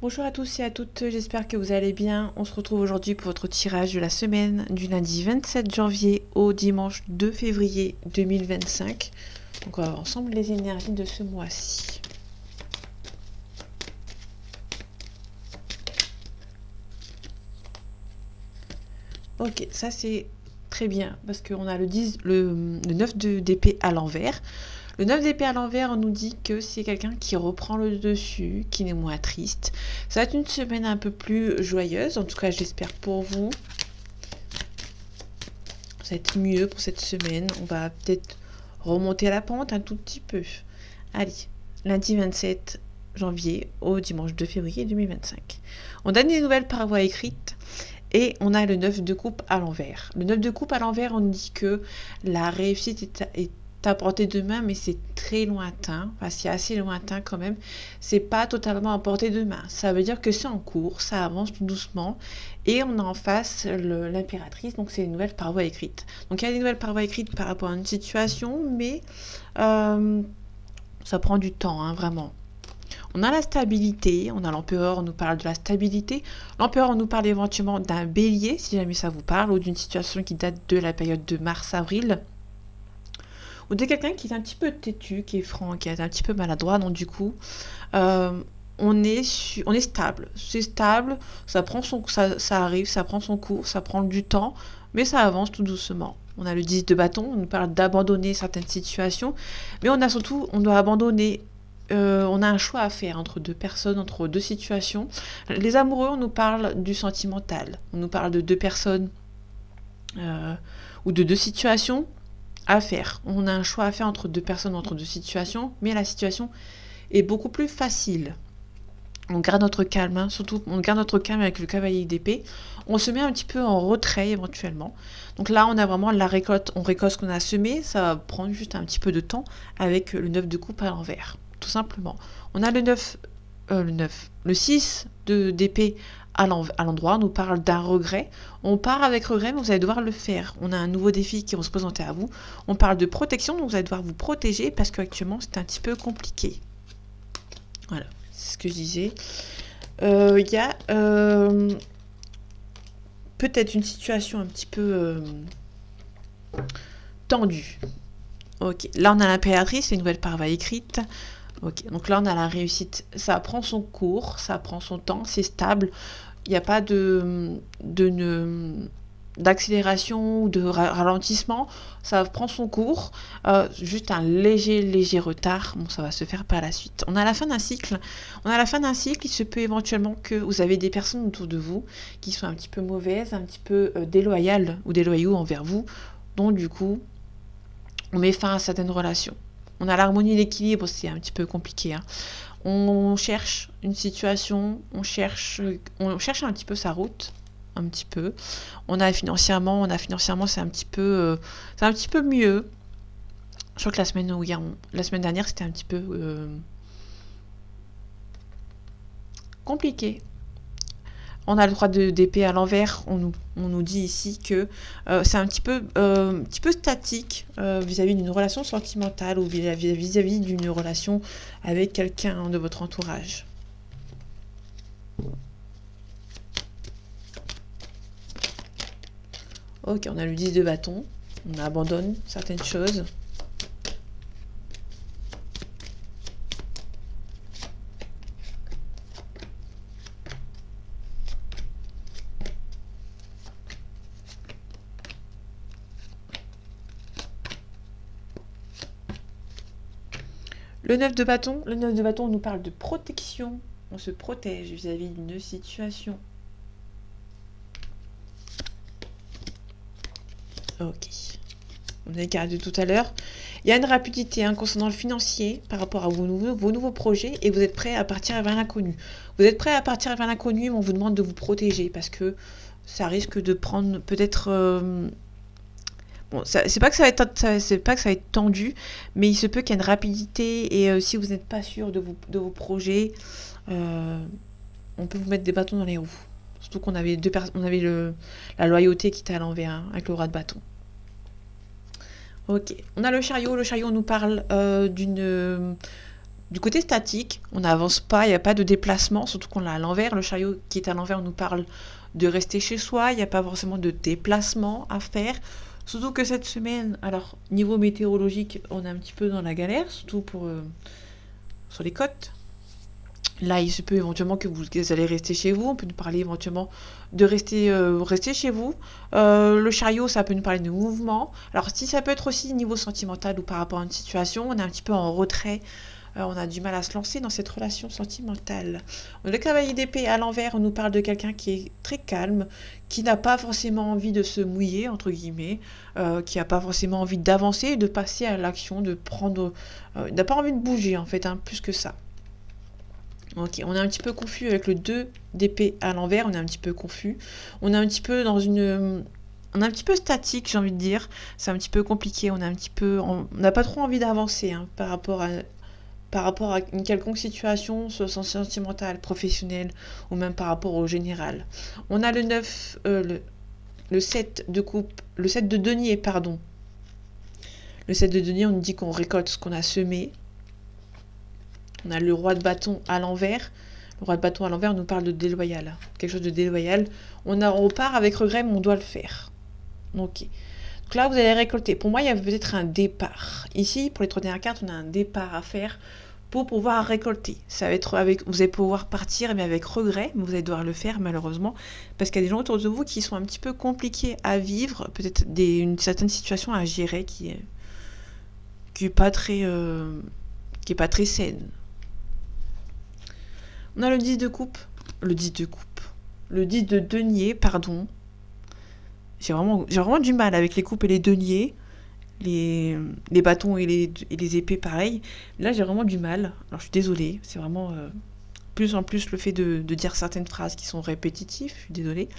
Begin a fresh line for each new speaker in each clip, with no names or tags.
Bonjour à tous et à toutes, j'espère que vous allez bien. On se retrouve aujourd'hui pour votre tirage de la semaine du lundi 27 janvier au dimanche 2 février 2025. Donc on va voir ensemble les énergies de ce mois-ci. Ok, ça c'est très bien parce qu'on a le 9 d'épée à l'envers. Le 9 d'épée à l'envers, on nous dit que c'est quelqu'un qui reprend le dessus, qui est moins triste. Ça va être une semaine un peu plus joyeuse, en tout cas j'espère pour vous. Ça va être mieux pour cette semaine. On va peut-être remonter la pente un tout petit peu. Allez, lundi 27 janvier au dimanche 2 février 2025. On donne des nouvelles par voie écrite. Et on a le 9 de coupe à l'envers. Le 9 de coupe à l'envers, on dit que la réussite est à portée de main, mais c'est très lointain. Enfin, c'est assez lointain quand même. C'est pas totalement à portée de main. Ça veut dire que c'est en cours, ça avance tout doucement. Et on a en face l'impératrice, donc c'est une nouvelle par voie écrite. Donc il y a des nouvelles par voie écrite par rapport à une situation, mais ça prend du temps, hein, vraiment. On a la stabilité, on a l'empereur, on nous parle de la stabilité. L'empereur, on nous parle éventuellement d'un bélier, si jamais ça vous parle, ou d'une situation qui date de la période de mars-avril. Ou de quelqu'un qui est un petit peu têtu, qui est franc, qui est un petit peu maladroit, donc du coup, on est stable. C'est stable, ça arrive, ça prend son cours, ça prend du temps, mais ça avance tout doucement. On a le 10 de bâton, on nous parle d'abandonner certaines situations, mais on doit abandonner. On a un choix à faire entre deux personnes, entre deux situations. Les amoureux, on nous parle du sentimental. On nous parle de deux personnes ou de deux situations à faire. On a un choix à faire entre deux personnes, entre deux situations, mais la situation est beaucoup plus facile. On garde notre calme, hein, surtout on garde notre calme avec le cavalier d'épée. On se met un petit peu en retrait éventuellement. Donc là, on a vraiment la récolte, on récolte ce qu'on a semé, ça va prendre juste un petit peu de temps avec le 9 de coupe à l'envers. Tout simplement. On a le 6 d'épée à l'endroit, on nous parle d'un regret. On part avec regret, mais vous allez devoir le faire. On a un nouveau défi qui va se présenter à vous. On parle de protection, donc vous allez devoir vous protéger parce qu'actuellement c'est un petit peu compliqué. Voilà, c'est ce que je disais. Il y a peut-être une situation un petit peu tendue. Ok, là on a l'impératrice, les nouvelles par voie écrite. Ok, donc là on a la réussite. Ça prend son cours, ça prend son temps, c'est stable. Il n'y a pas d'accélération ou de ralentissement. Ça prend son cours. Juste un léger retard. Bon, ça va se faire par la suite. On a la fin d'un cycle. Il se peut éventuellement que vous avez des personnes autour de vous qui sont un petit peu mauvaises, un petit peu déloyales ou déloyaux envers vous. Donc du coup, on met fin à certaines relations. On a l'harmonie et l'équilibre, c'est un petit peu compliqué. Hein. On cherche une situation, on cherche un petit peu sa route, un petit peu. On a financièrement, c'est un petit peu mieux. Je crois que la semaine dernière, c'était un petit peu compliqué. On a le 3 d'épée à l'envers. On nous dit ici que c'est un petit peu statique vis-à-vis d'une relation sentimentale ou vis-à-vis d'une relation avec quelqu'un de votre entourage. Ok, on a le 10 de bâton. On abandonne certaines choses. Le 9 de bâton, on nous parle de protection. On se protège vis-à-vis d'une situation. Ok. On a écarté tout à l'heure. Il y a une rapidité concernant le financier par rapport à vos nouveaux projets et vous êtes prêt à partir vers l'inconnu. Vous êtes prêt à partir vers l'inconnu, mais on vous demande de vous protéger parce que ça risque de prendre peut-être... Bon, c'est pas que ça va être tendu, mais il se peut qu'il y ait une rapidité et si vous n'êtes pas sûr de vos projets, on peut vous mettre des bâtons dans les roues. Surtout qu'on avait la loyauté qui était à l'envers avec le roi de bâton. Ok, on a le chariot. Le chariot nous parle Du côté statique, on n'avance pas, il n'y a pas de déplacement, surtout qu'on l'a à l'envers. Le chariot qui est à l'envers nous parle de rester chez soi, il n'y a pas forcément de déplacement à faire. Surtout que cette semaine, alors niveau météorologique, on est un petit peu dans la galère, surtout pour sur les côtes. Là, il se peut éventuellement que vous allez rester chez vous. On peut nous parler éventuellement de rester chez vous. Le chariot, ça peut nous parler de mouvement. Alors, si ça peut être aussi niveau sentimental ou par rapport à une situation, on est un petit peu en retrait. On a du mal à se lancer dans cette relation sentimentale. Le cavalier d'épée à l'envers, on nous parle de quelqu'un qui est très calme, qui n'a pas forcément envie de se mouiller, entre guillemets, qui n'a pas forcément envie d'avancer, de passer à l'action, de prendre... n'a pas envie de bouger, en fait, plus que ça. Ok, on est un petit peu confus avec le 2 d'épée à l'envers, on est un petit peu confus. On est un petit peu dans une... On est un petit peu statique, j'ai envie de dire. C'est un petit peu compliqué, on n'a pas trop envie d'avancer par rapport à une quelconque situation, soit sentimentale, professionnelle, ou même par rapport au général. On a le 9, le 7 de coupe, le 7 de denier, pardon. Le 7 de denier, on nous dit qu'on récolte ce qu'on a semé. On a le roi de bâton à l'envers. Le roi de bâton à l'envers nous parle de déloyal. Quelque chose de déloyal. On repart avec regret, mais on doit le faire. Ok. Donc là, vous allez récolter. Pour moi, il y a peut-être un départ. Ici, pour les trois dernières cartes, on a un départ à faire pour pouvoir récolter. Ça va être vous allez pouvoir partir, mais avec regret, mais vous allez devoir le faire malheureusement, parce qu'il y a des gens autour de vous qui sont un petit peu compliqués à vivre, peut-être une certaine situation à gérer qui est pas très saine. On a le 10 de coupe, le 10 de denier, pardon. J'ai vraiment du mal avec les coupes et les deniers, les bâtons et les épées pareil. Là, j'ai vraiment du mal. Alors, je suis désolée, c'est vraiment plus en plus le fait de dire certaines phrases qui sont répétitives, je suis désolée.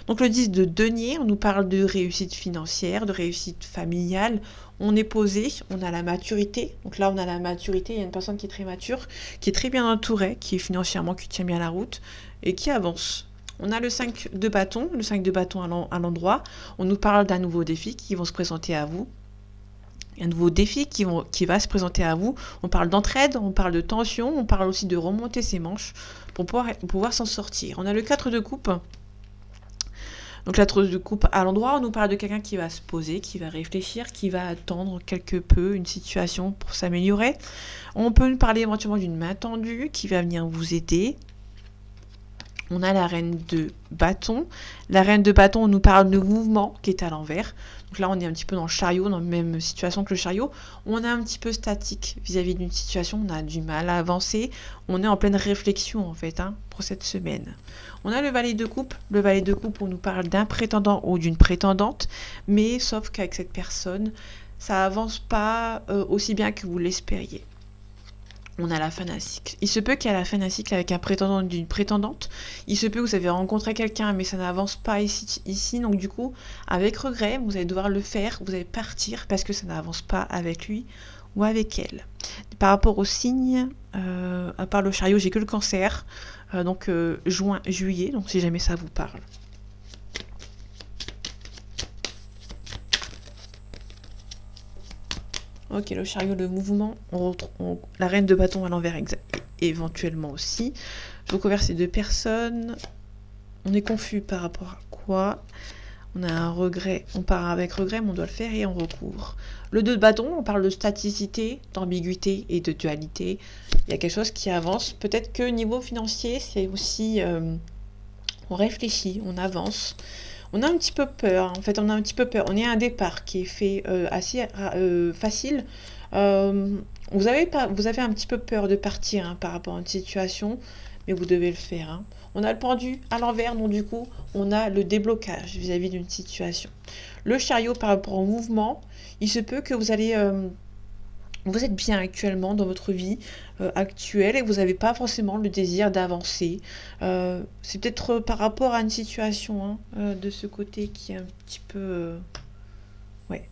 Donc, le 10 de denier, on nous parle de réussite financière, de réussite familiale. On est posé, on a la maturité. Donc là, on a la maturité, il y a une personne qui est très mature, qui est très bien entourée, qui est financièrement, qui tient bien la route et qui avance. On a le 5 de bâton, à l'endroit. On nous parle d'un nouveau défi qui va se présenter à vous. Un nouveau défi qui va se présenter à vous. On parle d'entraide, on parle de tension, on parle aussi de remonter ses manches pour pouvoir s'en sortir. On a le 4 de coupe. Donc la trousse de coupe à l'endroit, on nous parle de quelqu'un qui va se poser, qui va réfléchir, qui va attendre quelque peu une situation pour s'améliorer. On peut nous parler éventuellement d'une main tendue qui va venir vous aider. On a la reine de bâton. La reine de bâton, on nous parle de mouvement qui est à l'envers. Donc là, on est un petit peu dans le chariot, dans la même situation que le chariot. On est un petit peu statique vis-à-vis d'une situation, on a du mal à avancer. On est en pleine réflexion, en fait, pour cette semaine. On a le valet de coupe. Le valet de coupe, on nous parle d'un prétendant ou d'une prétendante. Mais sauf qu'avec cette personne, ça avance pas aussi bien que vous l'espériez. On a la fin d'un cycle. Il se peut qu'il y ait la fin d'un cycle avec un prétendant ou d'une prétendante. Il se peut que vous avez rencontré quelqu'un, mais ça n'avance pas ici. Donc du coup, avec regret, vous allez devoir le faire. Vous allez partir parce que ça n'avance pas avec lui ou avec elle. Par rapport aux signes, à part le chariot, j'ai que le cancer. Donc juin, juillet. Donc si jamais ça vous parle. Ok, le chariot de mouvement, la reine de bâton à l'envers éventuellement aussi. Je recouvre ces deux personnes. On est confus par rapport à quoi? On a un regret, on part avec regret, mais on doit le faire et on recouvre. Le 2 de bâton, on parle de staticité, d'ambiguïté et de dualité. Il y a quelque chose qui avance. Peut-être que niveau financier, c'est aussi... on réfléchit, on avance. On a un petit peu peur, en fait, on a un petit peu peur. On est à un départ qui est fait assez facile. Vous avez un petit peu peur de partir par rapport à une situation, mais vous devez le faire. On a le pendu à l'envers, donc du coup, on a le déblocage vis-à-vis d'une situation. Le chariot par rapport au mouvement, il se peut que vous êtes bien actuellement dans votre vie actuelle et vous n'avez pas forcément le désir d'avancer. C'est peut-être par rapport à une situation de ce côté qui est un petit peu... ouais.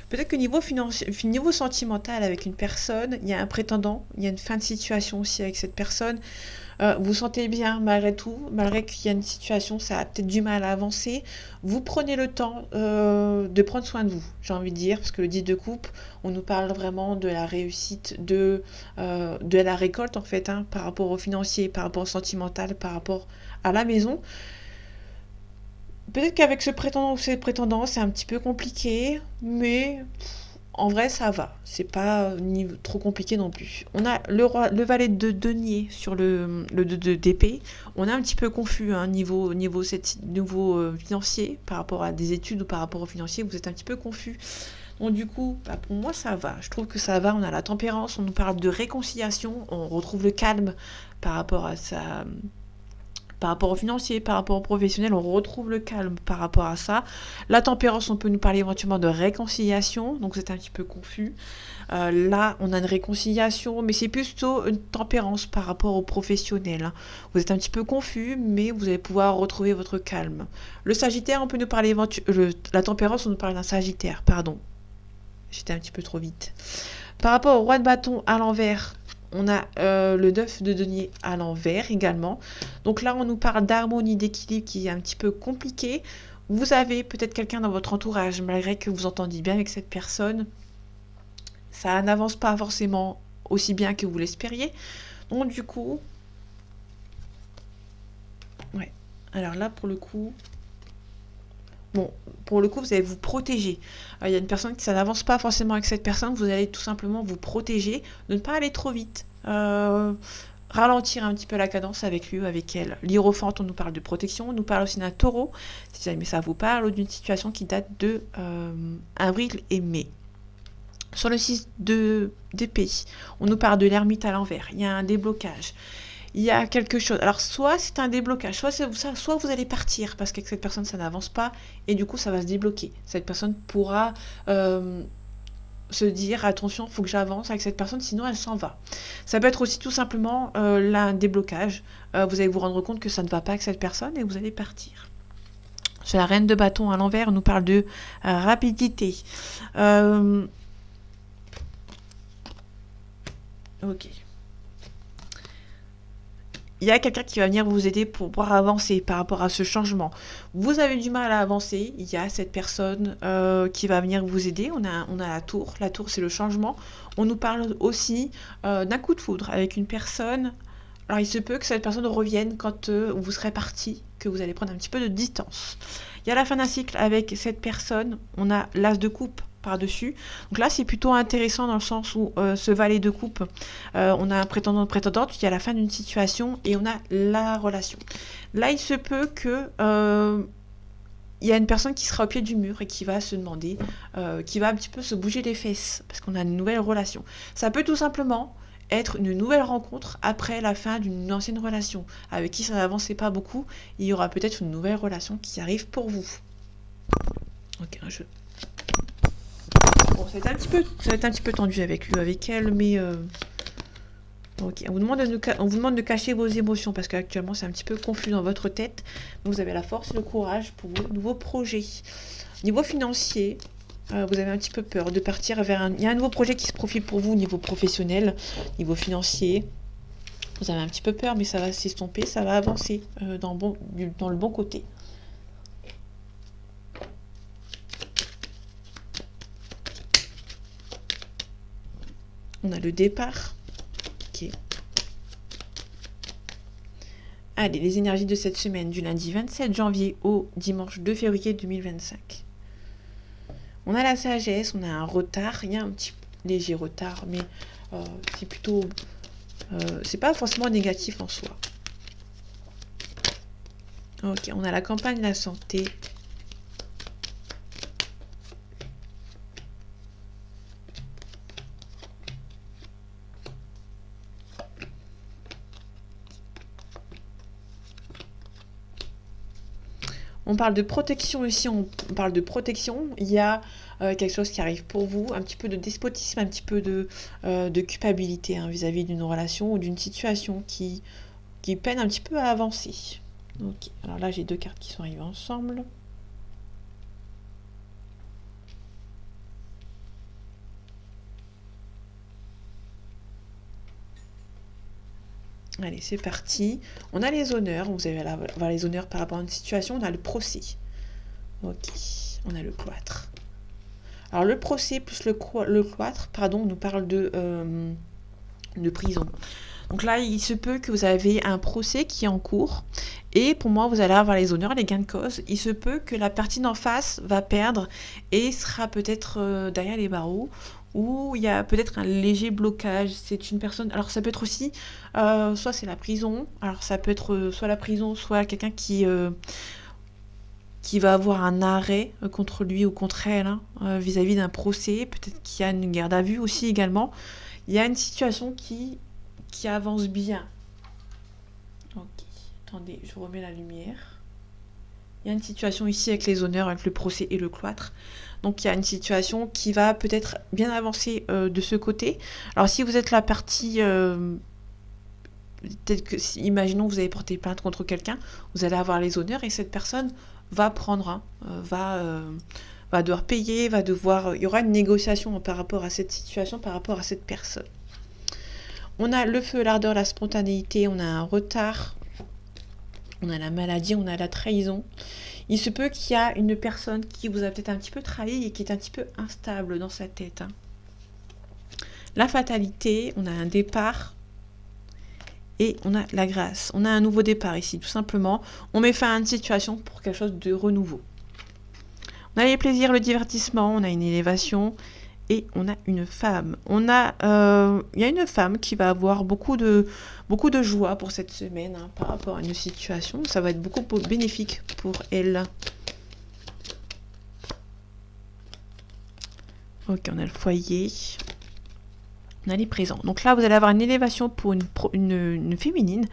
Peut-être que niveau sentimental avec une personne, il y a un prétendant, il y a une fin de situation aussi avec cette personne. Vous sentez bien malgré tout, malgré qu'il y a une situation, ça a peut-être du mal à avancer. Vous prenez le temps de prendre soin de vous, j'ai envie de dire, parce que le 10 de coupe, on nous parle vraiment de la réussite, de la récolte en fait, hein, par rapport au financier, par rapport au sentimental, par rapport à la maison. Peut-être qu'avec ce prétendant ou cette prétendante, c'est un petit peu compliqué, mais en vrai, ça va. C'est pas trop compliqué non plus. On a le valet de denier sur le d'épée. On est un petit peu confus hein, niveau financier par rapport à des études ou par rapport au financier. Vous êtes un petit peu confus. Donc du coup, bah, pour moi, ça va. Je trouve que ça va. On a la tempérance. On nous parle de réconciliation. On retrouve le calme par rapport à ça, par rapport au financier, par rapport au professionnel, on retrouve le calme par rapport à ça. La tempérance, on peut nous parler éventuellement de réconciliation, donc c'est un petit peu confus. Là, on a une réconciliation, mais c'est plutôt une tempérance par rapport au professionnel. Hein. Vous êtes un petit peu confus, mais vous allez pouvoir retrouver votre calme. Le Sagittaire, on peut nous parler la tempérance, on nous parle d'un Sagittaire, pardon. J'étais un petit peu trop vite. Par rapport au roi de bâton à l'envers, on a le 9 de denier à l'envers également. Donc là, on nous parle d'harmonie, d'équilibre qui est un petit peu compliqué. Vous avez peut-être quelqu'un dans votre entourage, malgré que vous entendiez bien avec cette personne. Ça n'avance pas forcément aussi bien que vous l'espériez. Donc du coup... Ouais. Alors là, pour le coup... Bon, pour le coup, vous allez vous protéger. Il y a une personne qui ça n'avance pas forcément avec cette personne, vous allez tout simplement vous protéger, de ne pas aller trop vite. Ralentir un petit peu la cadence avec lui ou avec elle. L'hiérophante, on nous parle de protection, on nous parle aussi d'un taureau, si jamais ça vous parle, ou d'une situation qui date de avril et mai. Sur le 6 d'épée, on nous parle de l'ermite à l'envers, il y a un déblocage. Il y a quelque chose. Alors, soit c'est un déblocage, soit vous allez partir parce qu'avec cette personne, ça n'avance pas et du coup, ça va se débloquer. Cette personne pourra se dire attention, il faut que j'avance avec cette personne, sinon elle s'en va. Ça peut être aussi tout simplement là, un déblocage. Vous allez vous rendre compte que ça ne va pas avec cette personne et vous allez partir. Sur la reine de bâton à l'envers, on nous parle de rapidité. Ok. Il y a quelqu'un qui va venir vous aider pour pouvoir avancer par rapport à ce changement. Vous avez du mal à avancer, il y a cette personne qui va venir vous aider. On a la tour. La tour, c'est le changement. On nous parle aussi d'un coup de foudre avec une personne. Alors, il se peut que cette personne revienne quand vous serez parti, que vous allez prendre un petit peu de distance. Il y a la fin d'un cycle avec cette personne. On a l'as de coupe par-dessus. Donc là, c'est plutôt intéressant dans le sens où ce valet de coupe, on a un prétendant, prétendante, il y a la fin d'une situation et on a la relation. Là, il se peut que il y a une personne qui sera au pied du mur et qui va se demander, qui va un petit peu se bouger les fesses parce qu'on a une nouvelle relation. Ça peut tout simplement être une nouvelle rencontre après la fin d'une ancienne relation avec qui ça n'avançait pas beaucoup. Il y aura peut-être une nouvelle relation qui arrive pour vous. Ok, bon, ça va être un petit peu tendu avec lui, avec elle, mais ok. On vous demande de cacher vos émotions parce qu'actuellement c'est un petit peu confus dans votre tête. Vous avez la force et le courage pour vos nouveaux projets. Niveau financier, vous avez un petit peu peur de partir vers il y a un nouveau projet qui se profile pour vous au niveau professionnel, niveau financier. Vous avez un petit peu peur, mais ça va s'estomper, ça va avancer dans le bon côté. On a le départ. Ok. Allez, les énergies de cette semaine, du lundi 27 janvier au dimanche 2 février 2025. On a la sagesse, on a un retard, il y a un petit léger retard, mais c'est plutôt... c'est pas forcément négatif en soi. Ok, on a la campagne de la santé. On parle de protection ici, on parle de protection. Il y a quelque chose qui arrive pour vous, un petit peu de despotisme, un petit peu de culpabilité hein, vis-à-vis d'une relation ou d'une situation qui peine un petit peu à avancer. Ok, alors là j'ai deux cartes qui sont arrivées ensemble. Allez, c'est parti. On a les honneurs. Vous allez avoir les honneurs par rapport à une situation. On a le procès. Ok. On a le cloître. Alors, le procès plus le cloître, pardon, nous parle de prison. Donc là, il se peut que vous avez un procès qui est en cours. Et pour moi, vous allez avoir les honneurs, les gains de cause. Il se peut que la partie d'en face va perdre et sera peut-être derrière les barreaux. Ou il y a peut-être un léger blocage. C'est une personne... Alors ça peut être aussi... soit c'est la prison. Alors ça peut être soit la prison, soit quelqu'un qui va avoir un arrêt contre lui ou contre elle, hein, vis-à-vis d'un procès. Peut-être qu'il y a une garde à vue aussi également. Il y a une situation qui avance bien. Ok, attendez, je remets la lumière. Il y a une situation ici avec les honneurs, avec le procès et le cloître. Donc il y a une situation qui va peut-être bien avancer de ce côté. Alors si vous êtes la partie... peut-être que, imaginons que vous avez porté plainte contre quelqu'un, vous allez avoir les honneurs et cette personne va prendre, va devoir payer, il y aura une négociation par rapport à cette situation, par rapport à cette personne. On a le feu, l'ardeur, la spontanéité, on a un retard, on a la maladie, on a la trahison. Il se peut qu'il y a une personne qui vous a peut-être un petit peu trahi et qui est un petit peu instable dans sa tête. La fatalité, on a un départ et on a la grâce. On a un nouveau départ ici, tout simplement. On met fin à une situation pour quelque chose de renouveau. On a les plaisirs, le divertissement, on a une élévation. Et on a une femme. Il y a une femme qui va avoir beaucoup de joie pour cette semaine par rapport à une situation. Ça va être beaucoup bénéfique pour elle. Ok, on a le foyer. On a les présents. Donc là, vous allez avoir une élévation pour une féminine.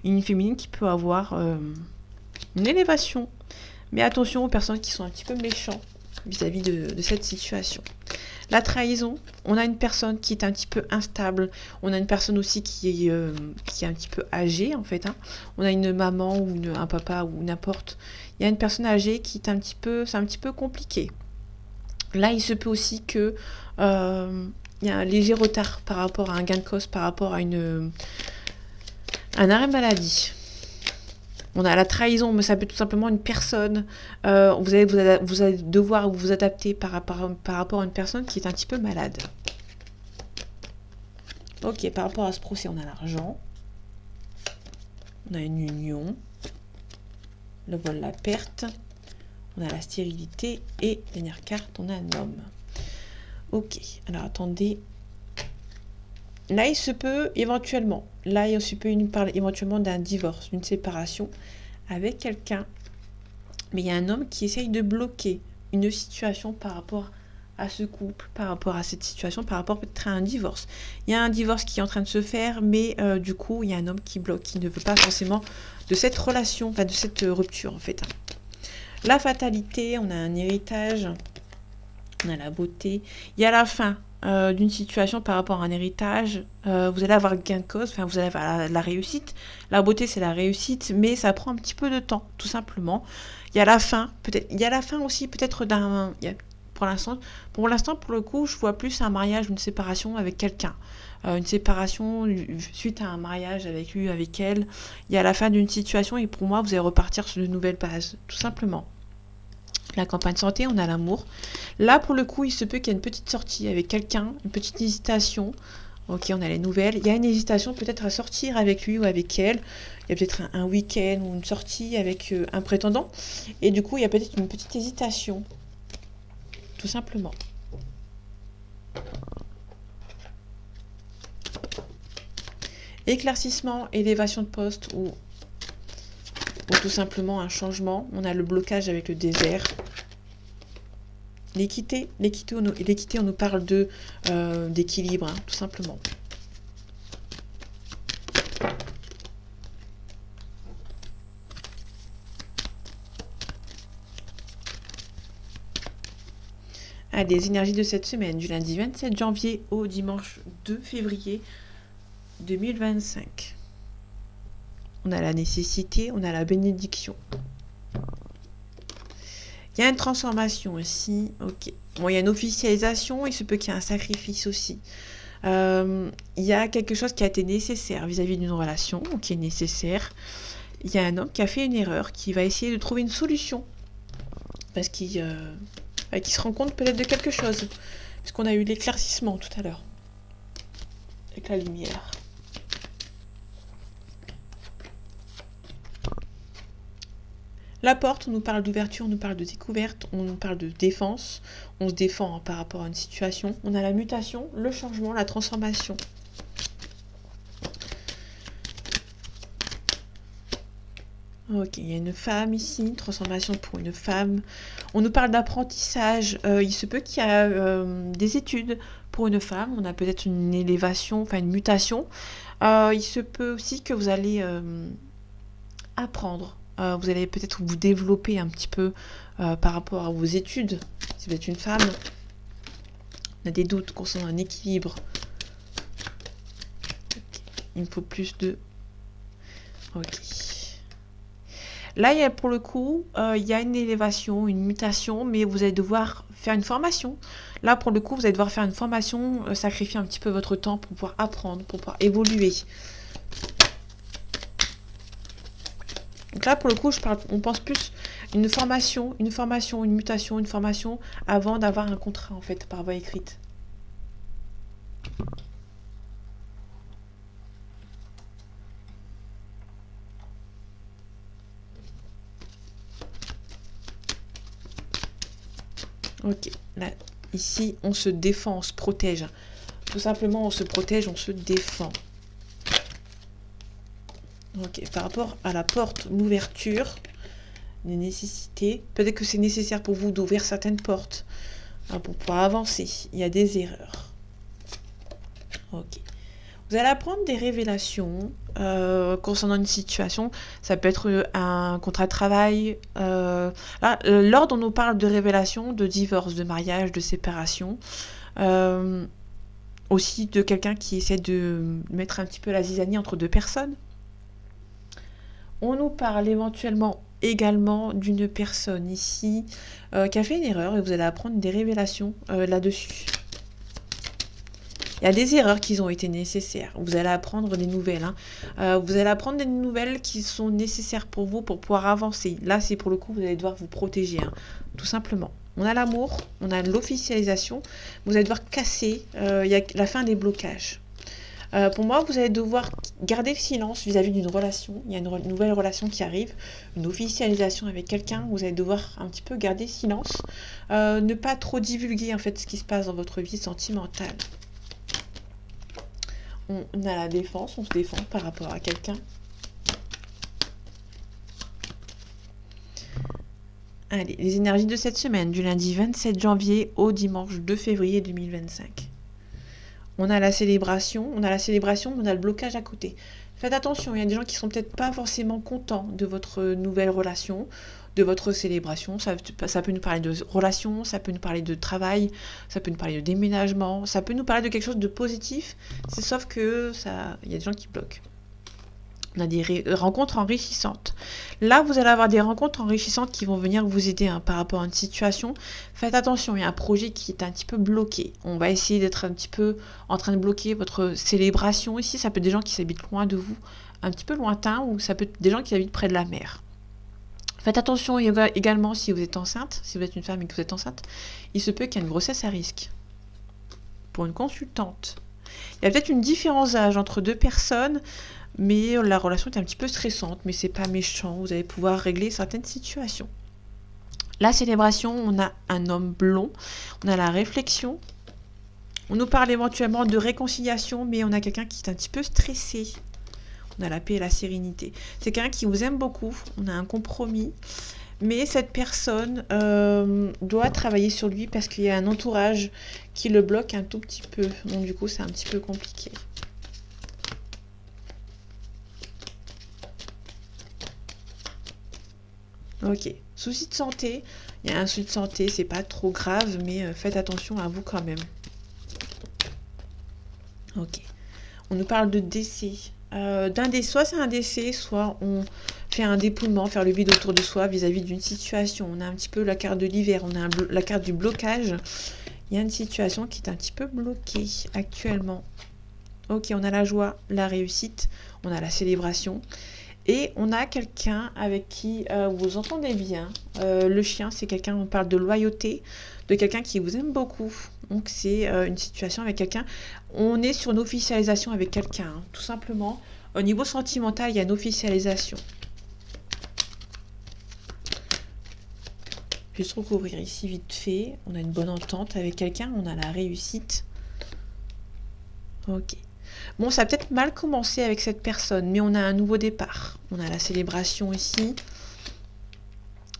Une féminine qui peut avoir une élévation. Mais attention aux personnes qui sont un petit peu méchantes vis-à-vis de cette situation. La trahison, on a une personne qui est un petit peu instable, on a une personne aussi qui est un petit peu âgée en fait. On a une maman ou un papa ou n'importe. Il y a une personne âgée qui est c'est un petit peu compliqué. Là, il se peut aussi que il y a un léger retard par rapport à un gain de cause, par rapport à un arrêt maladie. On a la trahison, mais ça peut être tout simplement une personne. Vous allez devoir vous adapter par rapport à une personne qui est un petit peu malade. Ok, par rapport à ce procès, on a l'argent. On a une union. Le vol, la perte. On a la stérilité. Et, dernière carte, on a un homme. Ok, alors attendez. Là, il se peut éventuellement, parler éventuellement d'un divorce, d'une séparation avec quelqu'un. Mais il y a un homme qui essaye de bloquer une situation par rapport à ce couple, par rapport à cette situation, par rapport peut-être à un divorce. Il y a un divorce qui est en train de se faire, mais du coup, il y a un homme qui bloque, qui ne veut pas forcément de cette relation, enfin de cette rupture en fait. La fatalité, on a un héritage, on a la beauté. Il y a la fin d'une situation par rapport à un héritage, vous allez avoir gain de cause, vous allez avoir la réussite. La beauté, c'est la réussite, mais ça prend un petit peu de temps, tout simplement. Il y a la fin, peut-être. Il y a la fin aussi, peut-être pour l'instant, pour le coup, je vois plus un mariage, une séparation avec quelqu'un. Une séparation suite à un mariage avec lui, avec elle. Il y a la fin d'une situation et pour moi, vous allez repartir sur de nouvelles bases, tout simplement. La campagne santé, on a l'amour. Là, pour le coup, il se peut qu'il y ait une petite sortie avec quelqu'un, une petite hésitation. Ok, on a les nouvelles. Il y a une hésitation peut-être à sortir avec lui ou avec elle. Il y a peut-être un week-end ou une sortie avec un prétendant. Et du coup, il y a peut-être une petite hésitation. Tout simplement. Éclaircissement, élévation de poste ou tout simplement un changement. On a le blocage avec le désert. L'équité, on nous parle d'équilibre, tout simplement. Allez, les énergies de cette semaine, du lundi 27 janvier au dimanche 2 février 2025. On a la nécessité, on a la bénédiction. Il y a une transformation aussi, ok. Bon, il y a une officialisation, il se peut qu'il y ait un sacrifice aussi. Il y a quelque chose qui a été nécessaire vis-à-vis d'une relation, ou qui est nécessaire. Il y a un homme qui a fait une erreur, qui va essayer de trouver une solution. Parce qu'il se rend compte peut-être de quelque chose. Puisqu'on a eu l'éclaircissement tout à l'heure. Avec la lumière. La porte, on nous parle d'ouverture, on nous parle de découverte, on nous parle de défense. On se défend par rapport à une situation. On a la mutation, le changement, la transformation. Ok, il y a une femme ici, une transformation pour une femme. On nous parle d'apprentissage. Il se peut qu'il y ait des études pour une femme. On a peut-être une élévation, enfin une mutation. Il se peut aussi que vous allez apprendre. Vous allez peut-être vous développer un petit peu par rapport à vos études. Si vous êtes une femme, on a des doutes concernant un équilibre. Okay. Il me faut plus de... Ok. Là, pour le coup, il y a une élévation, une mutation, mais vous allez devoir faire une formation. Là, pour le coup, vous allez devoir faire une formation, sacrifier un petit peu votre temps pour pouvoir apprendre, pour pouvoir évoluer. Donc là, pour le coup, on pense plus une formation, une mutation, une formation, avant d'avoir un contrat, en fait, par voie écrite. Ok, là, ici, on se défend, on se protège. Tout simplement, on se protège, on se défend. Ok, par rapport à la porte, l'ouverture, les nécessités, peut-être que c'est nécessaire pour vous d'ouvrir certaines portes pour pouvoir avancer. Il y a des erreurs. Ok. Vous allez apprendre des révélations concernant une situation. Ça peut être un contrat de travail. Là, l'ordre, on nous parle de révélations, de divorce, de mariage, de séparation. Aussi de quelqu'un qui essaie de mettre un petit peu la zizanie entre deux personnes. On nous parle éventuellement également d'une personne ici qui a fait une erreur et vous allez apprendre des révélations là-dessus. Il y a des erreurs qui ont été nécessaires. Vous allez apprendre des nouvelles. Vous allez apprendre des nouvelles qui sont nécessaires pour vous pour pouvoir avancer. Là, c'est pour le coup, vous allez devoir vous protéger, tout simplement. On a l'amour, on a l'officialisation. Vous allez devoir casser. Il y a la fin des blocages. Pour moi, vous allez devoir garder le silence vis-à-vis d'une relation. Il y a une nouvelle relation qui arrive, une officialisation avec quelqu'un. Vous allez devoir un petit peu garder silence. Ne pas trop divulguer en fait ce qui se passe dans votre vie sentimentale. On a la défense, on se défend par rapport à quelqu'un. Allez, les énergies de cette semaine, du lundi 27 janvier au dimanche 2 février 2025. On a la célébration, mais on a le blocage à côté. Faites attention, il y a des gens qui sont peut-être pas forcément contents de votre nouvelle relation, de votre célébration. Ça peut nous parler de relation, ça peut nous parler de travail, ça peut nous parler de déménagement, ça peut nous parler de quelque chose de positif. C'est sauf que il y a des gens qui bloquent. On a des rencontres enrichissantes. Là, vous allez avoir des rencontres enrichissantes qui vont venir vous aider par rapport à une situation. Faites attention, il y a un projet qui est un petit peu bloqué. On va essayer d'être un petit peu en train de bloquer votre célébration. Ici, ça peut être des gens qui habitent loin de vous, un petit peu lointain, ou ça peut être des gens qui habitent près de la mer. Faites attention également si vous êtes enceinte, si vous êtes une femme et que vous êtes enceinte. Il se peut qu'il y ait une grossesse à risque. Pour une consultante. Il y a peut-être une différence d'âge entre deux personnes, mais la relation est un petit peu stressante, mais c'est pas méchant, vous allez pouvoir régler certaines situations. La célébration, on a un homme blond, on a la réflexion, on nous parle éventuellement de réconciliation, mais on a quelqu'un qui est un petit peu stressé. On a la paix et la sérénité. C'est quelqu'un qui vous aime beaucoup, on a un compromis, mais cette personne doit travailler sur lui parce qu'il y a un entourage qui le bloque un tout petit peu, donc du coup c'est un petit peu compliqué. Ok, souci de santé. Il y a un souci de santé, c'est pas trop grave, mais faites attention à vous quand même. Ok. On nous parle de décès. Soit c'est un décès, soit on fait un dépouillement, faire le vide autour de soi vis-à-vis d'une situation. On a un petit peu la carte de l'hiver, on a la carte du blocage. Il y a une situation qui est un petit peu bloquée actuellement. Ok, on a la joie, la réussite, on a la célébration. Et on a quelqu'un avec qui vous entendez bien. Le chien, c'est quelqu'un, on parle de loyauté, de quelqu'un qui vous aime beaucoup. Donc c'est une situation avec quelqu'un. On est sur une officialisation avec quelqu'un, hein, tout simplement. Au niveau sentimental, il y a une officialisation. Je vais juste recouvrir ici vite fait. On a une bonne entente avec quelqu'un, on a la réussite. Ok. Bon, ça a peut-être mal commencé avec cette personne, mais on a un nouveau départ. On a la célébration ici,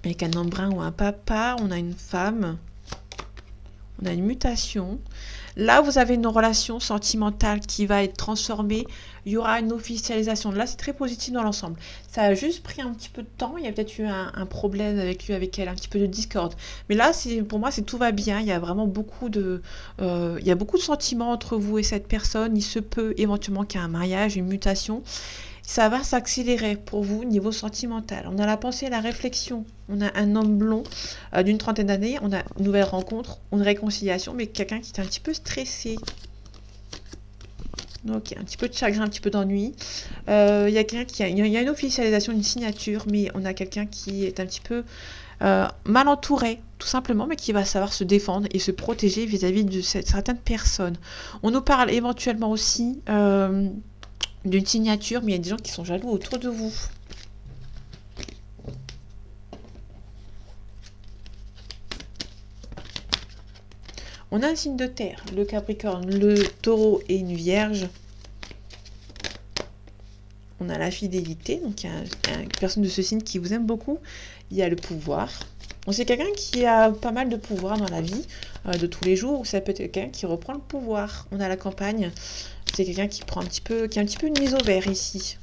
avec un embrun ou un papa. On a une femme. On a une mutation. Là, vous avez une relation sentimentale qui va être transformée. Il y aura une officialisation. Là, c'est très positif dans l'ensemble. Ça a juste pris un petit peu de temps. Il y a peut-être eu un problème avec lui, avec elle, un petit peu de discorde. Mais là, pour moi, tout va bien. Il y a vraiment beaucoup de sentiments entre vous et cette personne. Il se peut éventuellement qu'il y ait un mariage, une mutation. Ça va s'accélérer pour vous niveau sentimental. On a la pensée et la réflexion. On a un homme blond d'une trentaine d'années. On a une nouvelle rencontre, une réconciliation, mais quelqu'un qui est un petit peu stressé. Donc, un petit peu de chagrin, un petit peu d'ennui. Il y a quelqu'un il y a une officialisation, une signature, mais on a quelqu'un qui est un petit peu mal entouré, tout simplement, mais qui va savoir se défendre et se protéger vis-à-vis de certaines personnes. On nous parle éventuellement aussi d'une signature, mais il y a des gens qui sont jaloux autour de vous. On a un signe de terre, le Capricorne, le Taureau et une Vierge. On a la fidélité, donc il y a une personne de ce signe qui vous aime beaucoup. Il y a le pouvoir. On sait quelqu'un qui a pas mal de pouvoir dans la vie de tous les jours, ou ça peut être quelqu'un qui reprend le pouvoir. On a la campagne. C'est quelqu'un qui prend qui a un petit peu une mise au vert ici.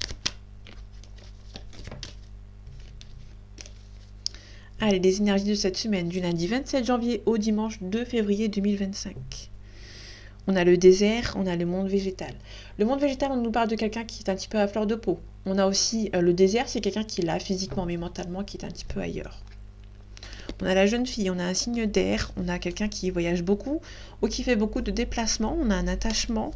Allez, les énergies de cette semaine, du lundi 27 janvier au dimanche 2 février 2025. On a le désert, on a le monde végétal. Le monde végétal, on nous parle de quelqu'un qui est un petit peu à fleur de peau. On a aussi le désert, c'est quelqu'un qui est là physiquement mais mentalement, qui est un petit peu ailleurs. On a la jeune fille, on a un signe d'air, on a quelqu'un qui voyage beaucoup ou qui fait beaucoup de déplacements, on a un attachement.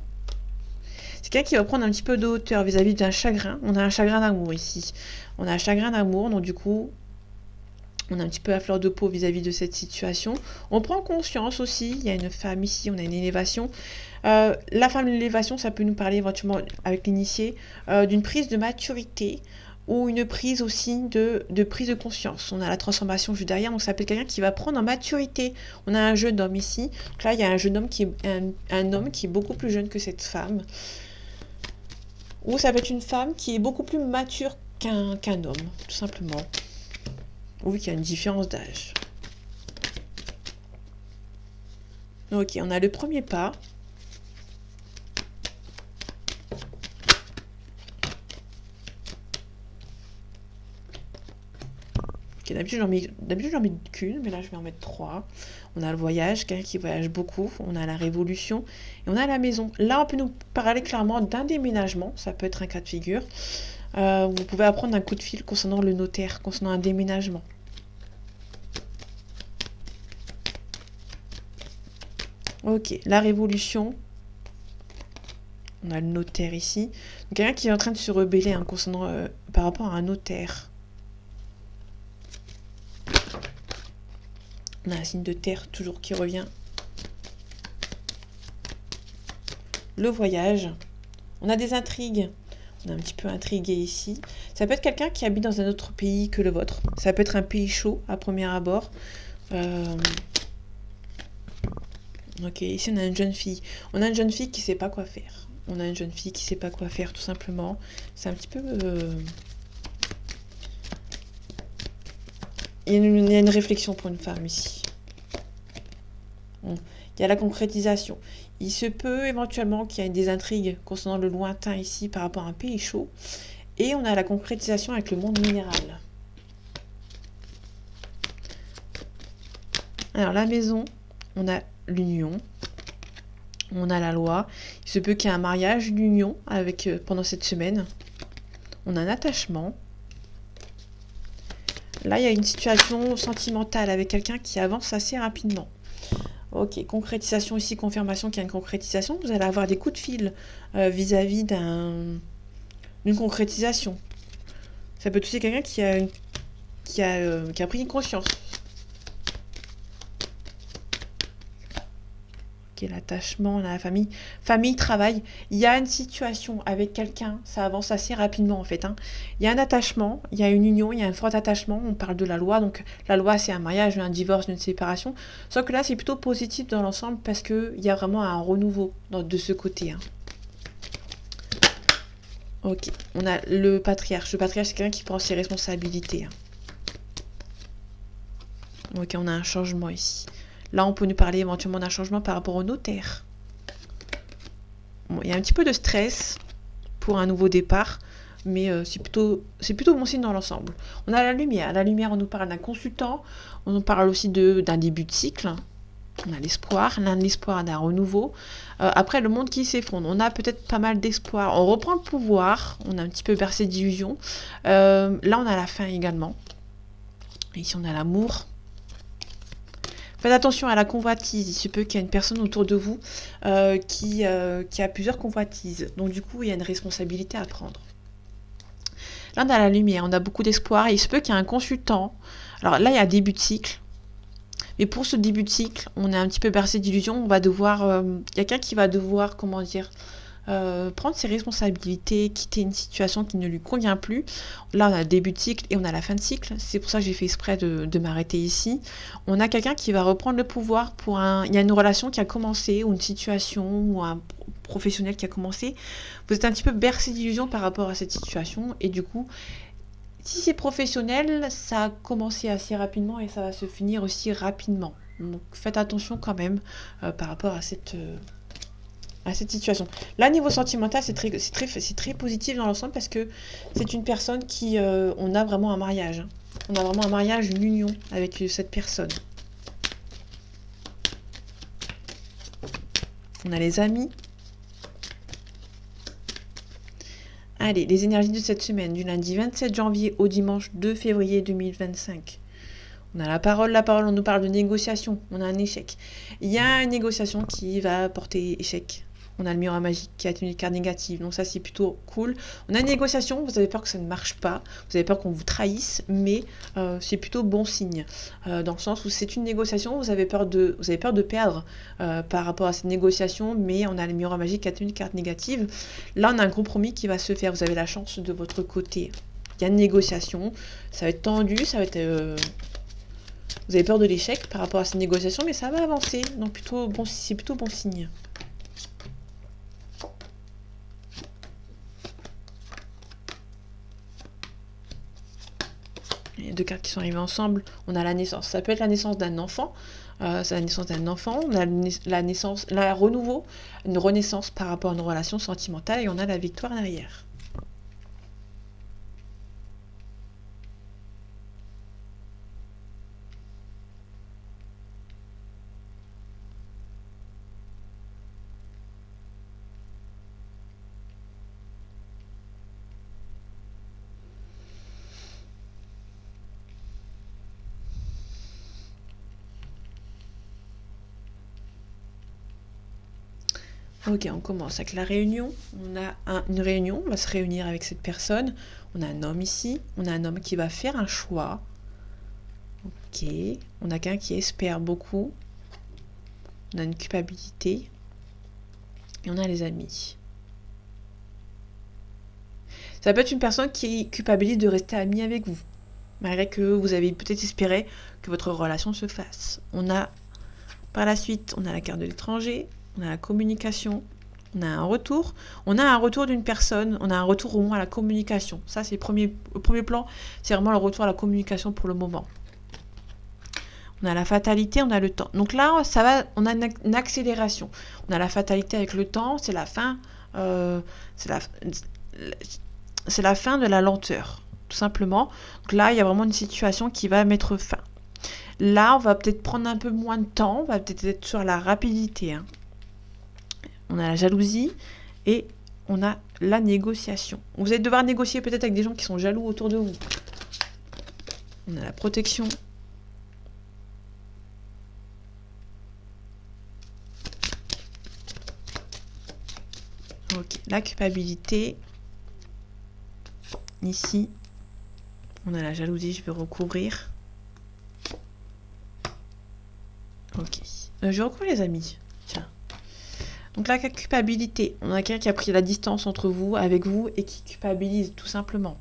C'est quelqu'un qui va prendre un petit peu de hauteur vis-à-vis d'un chagrin. On a un chagrin d'amour ici. On a un chagrin d'amour, donc du coup, on a un petit peu à fleur de peau vis-à-vis de cette situation. On prend conscience aussi, il y a une femme ici, on a une élévation. La femme de l'élévation, ça peut nous parler éventuellement avec l'initié d'une prise de maturité ou une prise aussi de prise de conscience. On a la transformation juste derrière, donc ça peut être quelqu'un qui va prendre en maturité. On a un jeune homme ici. Donc là, il y a un jeune homme un homme qui est beaucoup plus jeune que cette femme. Ou ça peut être une femme qui est beaucoup plus mature qu'un homme, tout simplement. Oui, qu'il y a une différence d'âge. Ok, on a le premier pas. Okay, d'habitude, j'en mets qu'une, mais là, je vais en mettre 3. On a le voyage, quelqu'un qui voyage beaucoup. On a la révolution. Et on a la maison. Là, on peut nous parler clairement d'un déménagement. Ça peut être un cas de figure. Vous pouvez apprendre un coup de fil concernant le notaire, concernant un déménagement. Ok, la révolution. On a le notaire ici. Donc, quelqu'un qui est en train de se rebeller concernant, par rapport à un notaire. On a un signe de terre toujours qui revient. Le voyage. On a des intrigues. On est un petit peu intrigué ici. Ça peut être quelqu'un qui habite dans un autre pays que le vôtre. Ça peut être un pays chaud à premier abord. Ok, ici on a une jeune fille. On a une jeune fille qui ne sait pas quoi faire. On a une jeune fille qui ne sait pas quoi faire tout simplement. C'est un petit peu... Il y a une réflexion pour une femme ici. Il y a la concrétisation. Il se peut éventuellement qu'il y ait des intrigues concernant le lointain ici par rapport à un pays chaud. Et on a la concrétisation avec le monde minéral. Alors la maison, on a l'union. On a la loi. Il se peut qu'il y ait un mariage, une union pendant cette semaine. On a un attachement. Là, il y a une situation sentimentale avec quelqu'un qui avance assez rapidement. Ok, concrétisation ici, confirmation qu'il y a une concrétisation. Vous allez avoir des coups de fil vis-à-vis d'une concrétisation. Ça peut toucher quelqu'un qui a pris une conscience. Ok, l'attachement, la famille. Famille, travail. Il y a une situation avec quelqu'un, ça avance assez rapidement en fait. Il y a un attachement, il y a une union, il y a un fort attachement. On parle de la loi, donc la loi c'est un mariage, un divorce, une séparation. Sauf que là c'est plutôt positif dans l'ensemble parce qu'il y a vraiment un renouveau de ce côté. Ok, on a le patriarche. Le patriarche c'est quelqu'un qui prend ses responsabilités. Ok, on a un changement ici. Là, on peut nous parler éventuellement d'un changement par rapport au notaire. Bon, il y a un petit peu de stress pour un nouveau départ, mais c'est plutôt bon signe dans l'ensemble. On a la lumière. La lumière, on nous parle d'un consultant. On nous parle aussi d'un début de cycle. On a l'espoir d'un renouveau. Après, le monde qui s'effondre. On a peut-être pas mal d'espoir. On reprend le pouvoir. On a un petit peu bercé d'illusions. Là, on a la fin également. Ici, on a l'amour. Faites attention à la convoitise. Il se peut qu'il y ait une personne autour de vous qui a plusieurs convoitises. Donc du coup, il y a une responsabilité à prendre. Là, on a la lumière, on a beaucoup d'espoir. Il se peut qu'il y ait un consultant. Alors là, il y a un début de cycle. Mais pour ce début de cycle, on est un petit peu bercé d'illusions. On va devoir... quelqu'un qui va devoir, comment dire... prendre ses responsabilités, quitter une situation qui ne lui convient plus. Là, on a le début de cycle et on a la fin de cycle. C'est pour ça que j'ai fait exprès de m'arrêter ici. On a quelqu'un qui va reprendre le pouvoir pour il y a une relation qui a commencé, ou une situation, ou un professionnel qui a commencé. Vous êtes un petit peu bercé d'illusions par rapport à cette situation. Et du coup, si c'est professionnel, ça a commencé assez rapidement et ça va se finir aussi rapidement. Donc faites attention quand même par rapport à cette situation. Là, niveau sentimental, c'est très positif dans l'ensemble parce que c'est une personne qui... on a vraiment un mariage. On a vraiment un mariage, une union avec cette personne. On a les amis. Allez, les énergies de cette semaine, du lundi 27 janvier au dimanche 2 février 2025. On a la parole, on nous parle de négociation, on a un échec. Il y a une négociation qui va porter échec. On a le miroir magique qui a une carte négative, donc ça c'est plutôt cool. On a une négociation, vous avez peur que ça ne marche pas, vous avez peur qu'on vous trahisse, mais c'est plutôt bon signe. Dans le sens où c'est une négociation, vous avez peur de perdre par rapport à cette négociation, mais on a le miroir magique qui a une carte négative. Là on a un compromis qui va se faire, vous avez la chance de votre côté. Il y a une négociation, ça va être tendu, ça va être... vous avez peur de l'échec par rapport à cette négociation, mais ça va avancer, donc c'est plutôt bon signe. Il y a deux cartes qui sont arrivées ensemble. On a la naissance. Ça peut être la naissance d'un enfant. C'est la naissance d'un enfant. On a la naissance, renouveau, une renaissance par rapport à une relation sentimentale. Et on a la victoire derrière. Ok, on commence avec la réunion. On a une réunion, on va se réunir avec cette personne. On a un homme ici. On a un homme qui va faire un choix. Ok, on a quelqu'un qui espère beaucoup. On a une culpabilité. Et on a les amis. Ça peut être une personne qui culpabilise de rester amie avec vous, malgré que vous avez peut-être espéré que votre relation se fasse. On a, par la suite, on a la carte de l'étranger, on a la communication, on a un retour. On a un retour d'une personne, on a un retour au moins à la communication. Ça, c'est le premier plan, c'est vraiment le retour à la communication pour le moment. On a la fatalité, on a le temps. Donc là, on a une accélération. On a la fatalité avec le temps, c'est la fin, c'est la fin de la lenteur, tout simplement. Donc là, il y a vraiment une situation qui va mettre fin. Là, on va peut-être prendre un peu moins de temps, on va peut-être être sur la rapidité. On a la jalousie et on a la négociation. Vous allez devoir négocier peut-être avec des gens qui sont jaloux autour de vous. On a la protection. la culpabilité. Ici, on a la jalousie, je vais recouvrir. Ok. Je vais recouvrir les amis. Tiens. Donc la culpabilité, on a quelqu'un qui a pris la distance entre vous, avec vous, et qui culpabilise, tout simplement.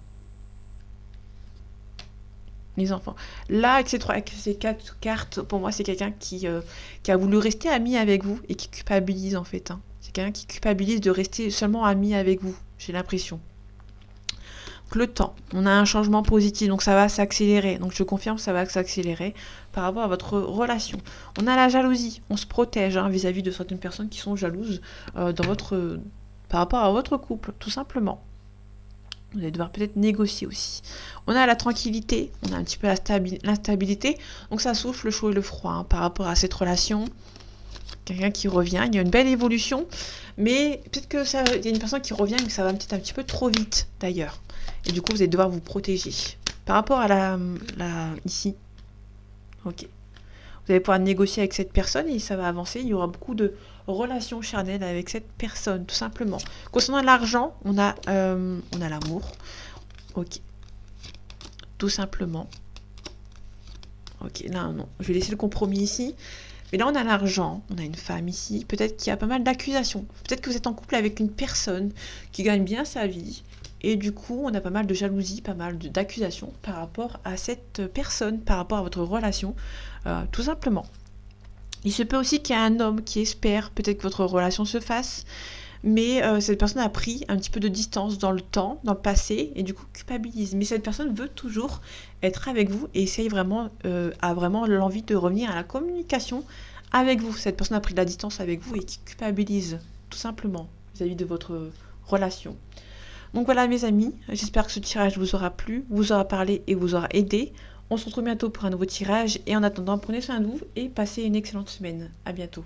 Les enfants. Là, avec ces 4 cartes, pour moi, c'est quelqu'un qui a voulu rester ami avec vous et qui culpabilise, en fait. Hein. C'est quelqu'un qui culpabilise de rester seulement ami avec vous, j'ai l'impression. Le temps, on a un changement positif, donc ça va s'accélérer. Donc je confirme, ça va s'accélérer par rapport à votre relation. On a la jalousie, on se protège vis-à-vis de certaines personnes qui sont jalouses par rapport à votre couple, tout simplement. Vous allez devoir peut-être négocier aussi. On a la tranquillité, on a un petit peu l'instabilité, donc ça souffle le chaud et le froid par rapport à cette relation. Quelqu'un qui revient, il y a une belle évolution, mais peut-être que il y a une personne qui revient, mais ça va peut-être un petit peu trop vite d'ailleurs. Et du coup, vous allez devoir vous protéger. Par rapport à ici, ok. Vous allez pouvoir négocier avec cette personne et ça va avancer. Il y aura beaucoup de relations charnelles avec cette personne, tout simplement. Concernant l'argent, on a l'amour. Ok. Tout simplement. Ok, là, non. Je vais laisser le compromis ici. Mais là, on a l'argent, on a une femme ici. Peut-être qu'il y a pas mal d'accusations. Peut-être que vous êtes en couple avec une personne qui gagne bien sa vie. Et du coup, on a pas mal de jalousie, pas mal d'accusations par rapport à cette personne, par rapport à votre relation, tout simplement. Il se peut aussi qu'il y ait un homme qui espère peut-être que votre relation se fasse, mais cette personne a pris un petit peu de distance dans le temps, dans le passé, et du coup culpabilise. Mais cette personne veut toujours être avec vous et essaye vraiment, a vraiment l'envie de revenir à la communication avec vous. Cette personne a pris de la distance avec vous et qui culpabilise, tout simplement, vis-à-vis de votre relation. Donc voilà mes amis, j'espère que ce tirage vous aura plu, vous aura parlé et vous aura aidé. On se retrouve bientôt pour un nouveau tirage et en attendant, prenez soin de vous et passez une excellente semaine. À bientôt.